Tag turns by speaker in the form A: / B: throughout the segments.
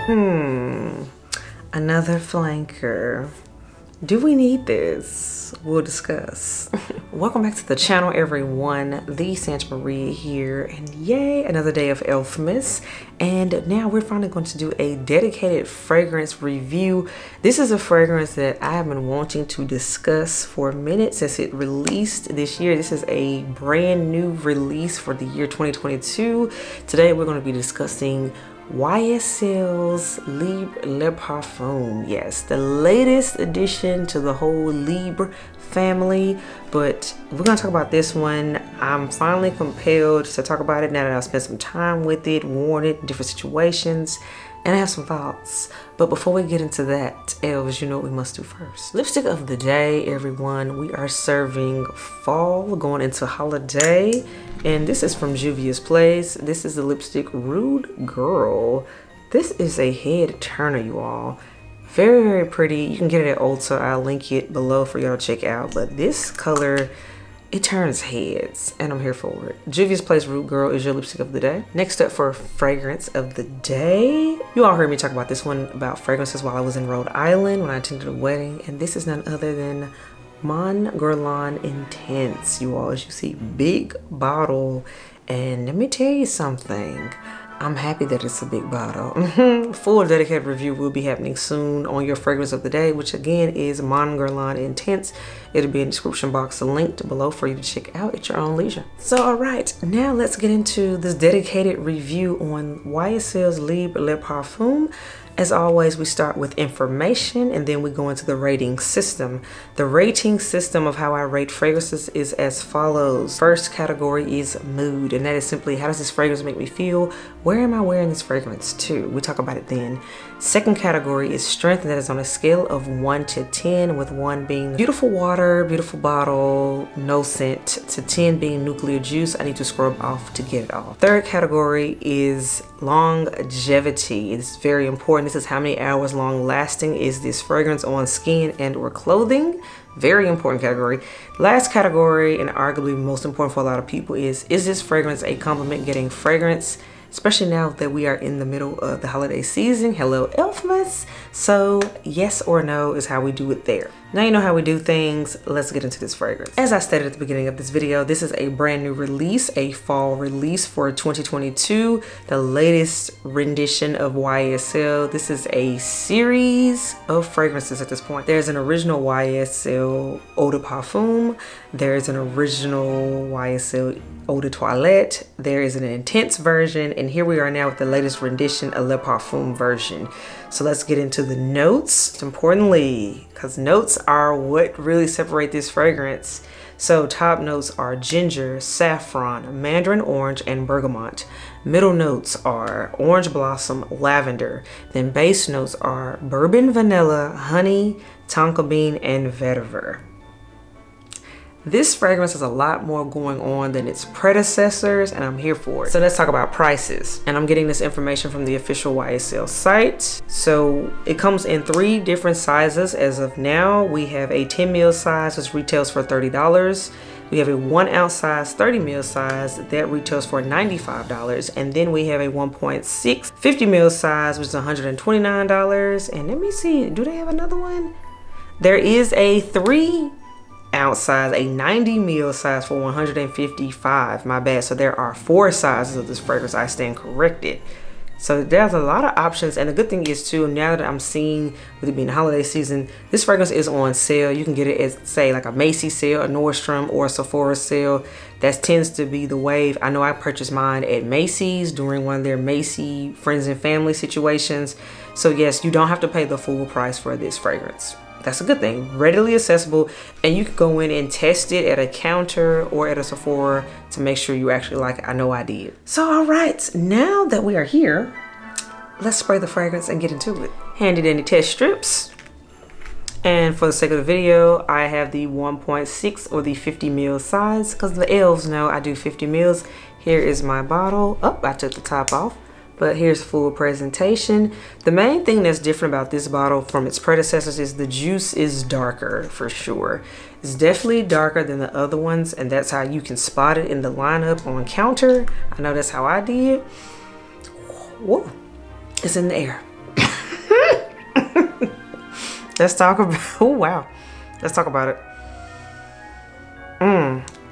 A: Another flanker. Do we need this? We'll discuss. Welcome back to the channel, everyone. The Santa Maria here, and yay, another day of ElfMas. And now we're finally going to do a dedicated fragrance review. This is a fragrance that I have been wanting to discuss for a minute since it released this year. This is a brand new release for the year 2022. Today we're going to be discussing YSL's Libre Le Parfum. Yes, the latest addition to the whole Libre family, but we're gonna talk about this one. I'm finally compelled to talk about it now that I've spent some time with it, worn it in different situations, and I have some thoughts. But before we get into that, elves, you know what we must do first. Lipstick of the day, everyone. We are serving fall, going into holiday, and this is from Juvia's Place. This is the lipstick Rude Girl. This is a head turner, you all. Very, very pretty. You can get it at Ulta. I'll link it below for y'all to check out. But this color, it turns heads, and I'm here for it. Juvia's Place Rude Girl is your lipstick of the day. Next up for fragrance of the day. You all heard me talk about this one about fragrances while I was in Rhode Island when I attended a wedding, and this is none other than Mon Guerlain Intense. You all, as you see, big bottle, and let me tell you something. I'm happy that it's a big bottle. Full dedicated review will be happening soon on your fragrance of the day, which again is Mon Guerlain Intense. It'll be in the description box linked below for you to check out at your own leisure. So all right, now let's get into this dedicated review on YSL's Libre Le Parfum. As always, we start with information and then we go into the rating system. The rating system of how I rate fragrances is as follows. First category is mood, and that is simply how does this fragrance make me feel? Where am I wearing this fragrance to? We talk about it then. Second category is strength, and that is on a scale of 1 to 10, with 1 being beautiful water, beautiful bottle, no scent, to 10 being nuclear juice. I need to scrub off to get it off. Third category is longevity. It's very important. This is how many hours long lasting is this fragrance on skin and or clothing. Very important category. Last category, and arguably most important for a lot of people, is this fragrance a compliment getting fragrance? Especially now that we are in the middle of the holiday season. Hello, ElfMas. So yes or no is how we do it there. Now you know how we do things. Let's get into this fragrance. As I stated at the beginning of this video, this is a brand new release, a fall release for 2022, the latest rendition of YSL. This is a series of fragrances at this point. There's an original YSL Eau de Parfum. There's an original YSL Eau de Toilette. There is an intense version, and here we are now with the latest rendition, a Le Parfum version. So let's get into the notes, importantly, because notes are what really separate this fragrance. So top notes are ginger, saffron, mandarin orange, and bergamot. Middle notes are orange blossom, lavender. Then base notes are bourbon vanilla, honey, tonka bean, and vetiver. This fragrance has a lot more going on than its predecessors, and I'm here for it. So let's talk about prices. And I'm getting this information from the official YSL site. So it comes in 3 different sizes as of now. We have a 10 ml size, which retails for $30. We have a 1 ounce size, 30 ml size, that retails for $95. And then we have a 1.6 50 ml size, which is $129. And let me see, do they have another one? There is a 3 ounce size, a 90 ml size for $155. My bad. So there are 4 sizes of this fragrance. I stand corrected. So there's a lot of options, and the good thing is too, now that I'm seeing with it being holiday season, this fragrance is on sale. You can get it at, say, like a Macy's sale, a Nordstrom, or a Sephora sale. That tends to be the wave. I know I purchased mine at Macy's during one of their Macy friends and family situations. So yes, you don't have to pay the full price for this fragrance. That's a good thing. Readily accessible, and you can go in and test it at a counter or at a Sephora to make sure you actually like it. I know I did. So all right, now that we are here, let's spray the fragrance and get into it. Handy dandy test strips. And for the sake of the video, I have the 1.6 or the 50 ml size, because the elves know I do 50 mls. Here is my bottle. Oh, I took the top off. But here's full presentation. The main thing that's different about this bottle from its predecessors is the juice is darker for sure. It's definitely darker than the other ones, and that's how you can spot it in the lineup on counter. I know that's how I did. Whoa, it's in the air. Let's talk about, oh wow. Let's talk about it.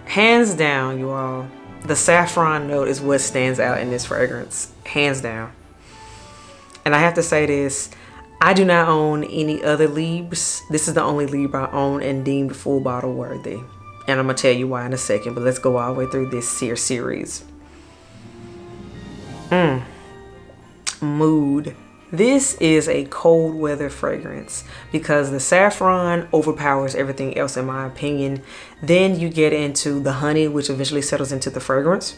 A: Hands down, you all, the saffron note is what stands out in this fragrance. Hands down. And I have to say this, I do not own any other Libres. This is the only Libre I own and deemed full bottle worthy. And I'm gonna tell you why in a second, but let's go all the way through this series. Mood. This is a cold weather fragrance because the saffron overpowers everything else in my opinion. Then you get into the honey, which eventually settles into the fragrance.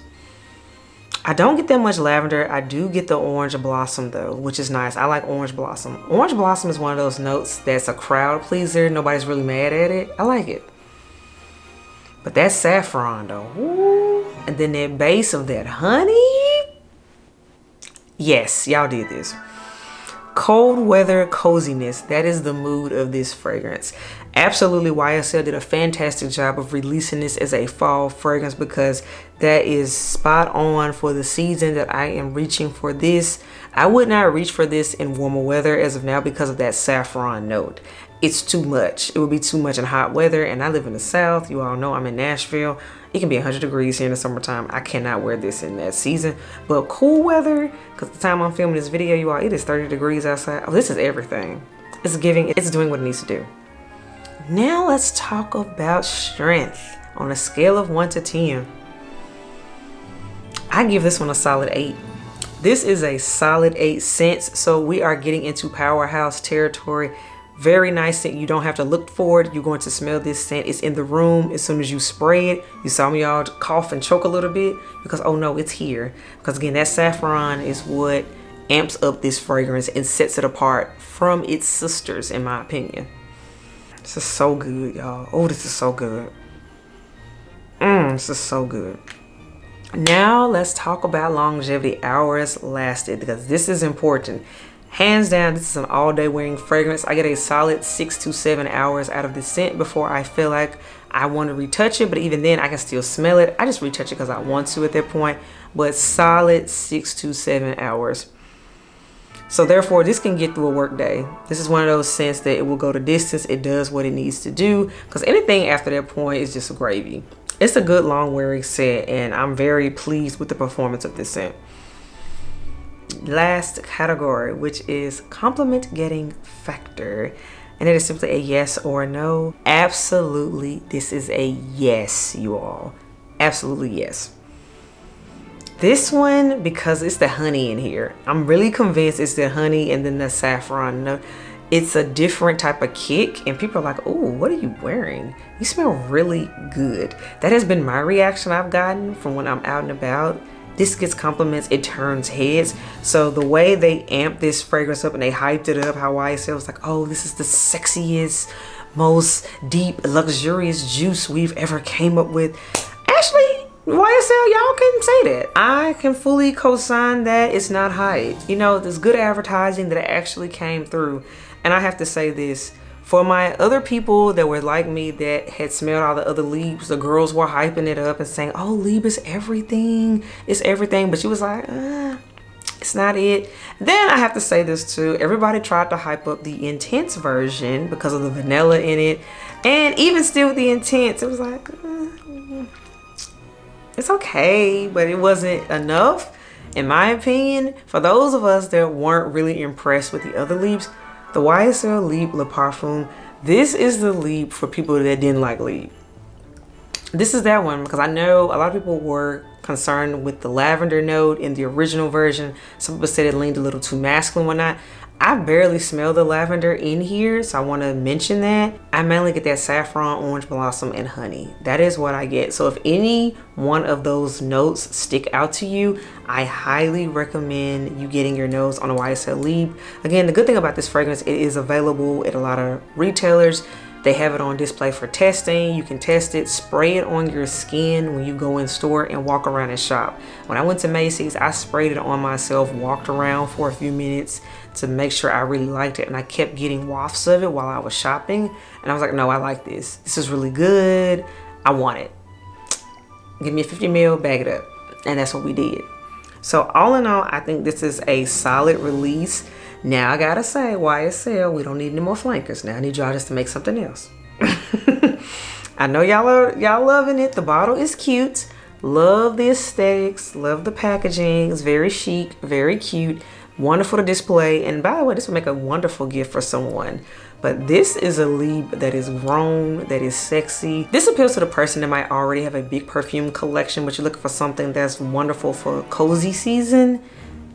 A: I don't get that much lavender. I do get the orange blossom though, which is nice. I like orange blossom. Orange blossom is one of those notes that's a crowd pleaser. Nobody's really mad at it. I like it. But that saffron though, ooh, and then that base of that honey. Yes, y'all did this. Cold weather coziness, that is the mood of this fragrance. Absolutely, YSL did a fantastic job of releasing this as a fall fragrance because that is spot on for the season that I am reaching for this. I would not reach for this in warmer weather as of now because of that saffron note. It's too much. It would be too much in hot weather, and I live in the South. You all know I'm in Nashville. It can be 100 degrees here in the summertime. I cannot wear this in that season. But cool weather, because the time I'm filming this video, you all, it is 30 degrees outside. Oh, this is everything. It's giving, it's doing what it needs to do. Now let's talk about strength on a scale of 1 to 10. I give this one a solid 8. This is a solid 8 cents. So we are getting into powerhouse territory. Very nice scent. You don't have to look for it. You're going to smell this scent. It's in the room as soon as you spray it. You saw me all cough and choke a little bit because, oh no, it's here. Because again, that saffron is what amps up this fragrance and sets it apart from its sisters, in my opinion. This is so good, y'all. Oh, this is so good. This is so good. Now let's talk about longevity, hours lasted, because this is important. Hands down, this is an all-day wearing fragrance. I get a solid 6 to 7 hours out of the scent before I feel like I want to retouch it, but even then I can still smell it. I just retouch it because I want to at that point, but solid 6 to 7 hours. So therefore, this can get through a work day. This is one of those scents that it will go the distance. It does what it needs to do, because anything after that point is just gravy. It's a good long wearing scent, and I'm very pleased with the performance of this scent. Last category, which is compliment getting factor, and it is simply a yes or a no. Absolutely, this is a yes, you all. Absolutely yes. This one, because it's the honey in here, I'm really convinced it's the honey and then the saffron note. It's a different type of kick, and people are like, oh, what are you wearing? You smell really good. That has been my reaction I've gotten from when I'm out and about. This gets compliments, it turns heads. So the way they amped this fragrance up and they hyped it up, how YSL was like, oh, this is the sexiest, most deep, luxurious juice we've ever came up with. Actually, YSL, y'all can say that. I can fully co-sign that. It's not hype. You know, there's good advertising that actually came through. And I have to say this, for my other people that were like me that had smelled all the other Libres, the girls were hyping it up and saying, oh, Libre's everything. It's everything. But she was like, it's not it. Then I have to say this too. Everybody tried to hype up the intense version because of the vanilla in it. And even still with the intense, it was like, it's okay, but it wasn't enough. In my opinion, for those of us that weren't really impressed with the other Libres, the YSL Libre Parfum, this is the Libre for people that didn't like Libre. This is that one because I know a lot of people were concerned with the lavender note in the original version. Some people said it leaned a little too masculine, whatnot. I barely smell the lavender in here, so I want to mention that. I mainly get that saffron, orange blossom, and honey. That is what I get. So if any one of those notes stick out to you, I highly recommend you getting your nose on a YSL Libre. Again, the good thing about this fragrance, it is available at a lot of retailers. They have it on display for testing. You can test it, spray it on your skin when you go in store and walk around and shop. When I went to Macy's, I sprayed it on myself, walked around for a few minutes to make sure I really liked it. And I kept getting wafts of it while I was shopping. And I was like, no, I like this. This is really good. I want it. Give me a 50 ml, bag it up. And that's what we did. So all in all, I think this is a solid release. Now I gotta say, YSL, we don't need any more flankers. Now I need y'all just to make something else. I know y'all loving it. The bottle is cute. Love the aesthetics, love the packaging. It's very chic, very cute, wonderful to display. And by the way, this will make a wonderful gift for someone. But this is a Libre that is grown, that is sexy. This appeals to the person that might already have a big perfume collection, but you're looking for something that's wonderful for cozy season.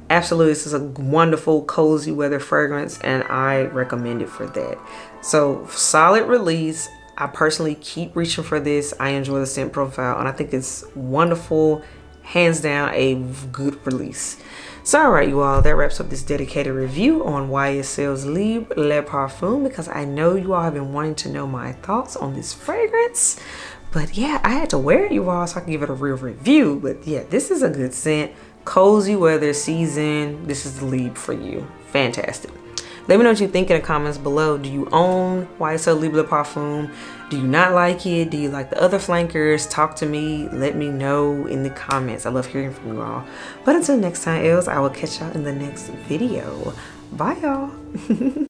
A: Absolutely, this is a wonderful cozy weather fragrance, and I recommend it for that. So solid release. I personally keep reaching for this. I enjoy the scent profile, and I think it's wonderful. Hands down, a good release. So all right, you all, that wraps up this dedicated review on YSL's Libre Parfum, because I know you all have been wanting to know my thoughts on this fragrance. But yeah, I had to wear it, you all, so I can give it a real review. But yeah, this is a good scent. Cozy weather season. This is the Libre for you. Fantastic. Let me know what you think in the comments below. Do you own YSL Libre Parfum? Do you not like it? Do you like the other flankers? Talk to me. Let me know in the comments. I love hearing from you all. But until next time, Els, I will catch y'all in the next video. Bye, y'all.